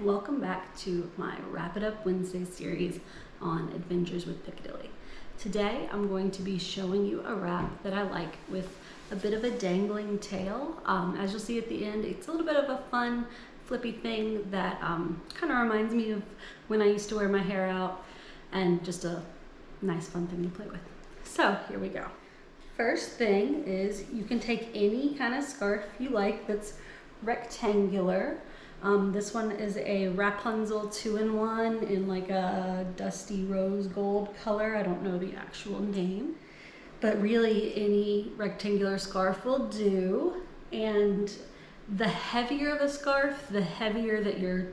welcome back to my Wrap It Up Wednesday series on Adventures with Piccadilly. Today I'm going to be showing you a wrap that I like with a bit of a dangling tail. As you'll see at the end, it's a little bit of a fun flippy thing that kind of reminds me of when I used to wear my hair out, and just a nice fun thing to play with. So here we go. First thing is you can take any kind of scarf you like that's rectangular. This one is a Rapunzel 2-in-1 in like a dusty rose gold color. I don't know the actual name, but really any rectangular scarf will do. And the heavier the scarf, the heavier that your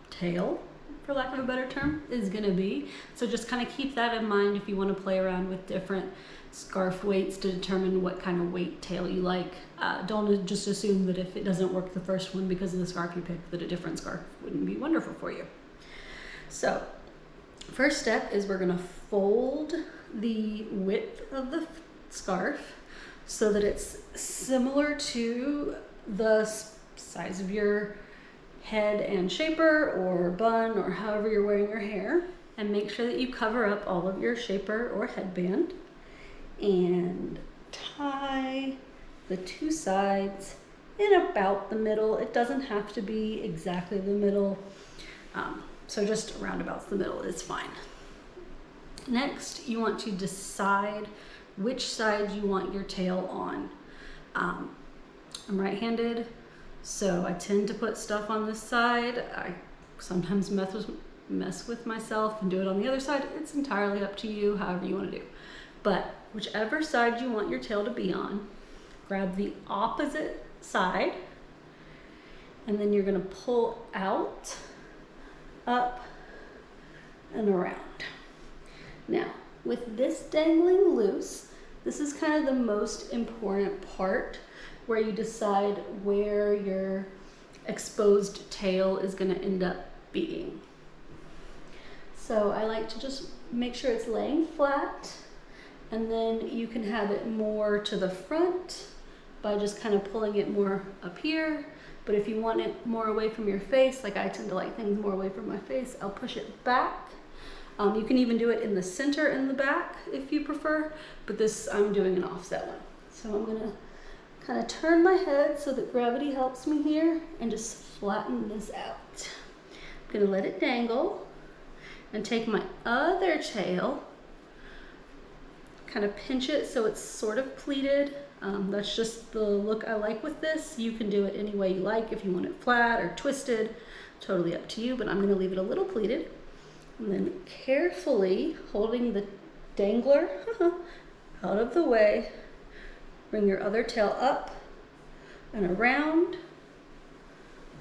tail, for lack of a better term, is gonna be. So just kind of keep that in mind if you want to play around with different scarf weights to determine what kind of weight tail you like. Don't just assume that if it doesn't work the first one because of the scarf you picked, that a different scarf wouldn't be wonderful for you. So first step is we're gonna fold the width of the scarf so that it's similar to the size of your head and shaper or bun or however you're wearing your hair, and make sure that you cover up all of your shaper or headband and tie the two sides in about the middle. It doesn't have to be exactly the middle, so just roundabouts the middle is fine. Next, you want to decide which side you want your tail on. I'm right-handed, so I tend to put stuff on this side. I sometimes mess with myself and do it on the other side. It's entirely up to you, however you want to do. But whichever side you want your tail to be on, grab the opposite side, and then you're gonna pull out, up, and around. Now, with this dangling loose, this is kind of the most important part, where you decide where your exposed tail is gonna end up being. So I like to just make sure it's laying flat, and then you can have it more to the front by just kind of pulling it more up here. But if you want it more away from your face, like I tend to like things more away from my face, I'll push it back. You can even do it in the center and the back if you prefer, but this, I'm doing an offset one. So I'm gonna kind of turn my head so that gravity helps me here and just flatten this out. I'm gonna let it dangle and take my other tail, kind of pinch it so it's sort of pleated. That's just the look I like with this. You can do it any way you like. If you want it flat or twisted, totally up to you, but I'm gonna leave it a little pleated. And then carefully holding the dangler out of the way, bring your other tail up and around,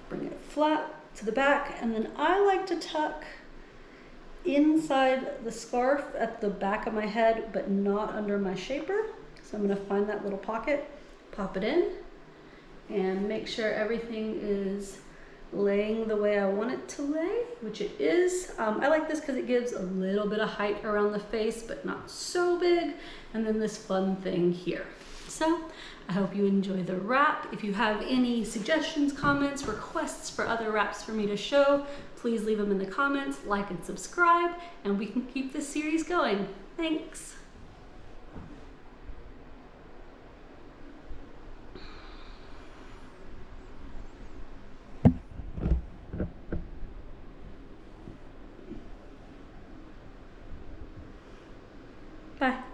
bring it flat to the back, and then I like to tuck inside the scarf at the back of my head, but not under my shaper. So I'm gonna find that little pocket, pop it in, and make sure everything is laying the way I want it to lay, which it is. I like this because it gives a little bit of height around the face, but not so big. And then this fun thing here. So I hope you enjoy the wrap. If you have any suggestions, comments, requests for other wraps for me to show, please leave them in the comments, like and subscribe, and we can keep this series going. Thanks. Bye.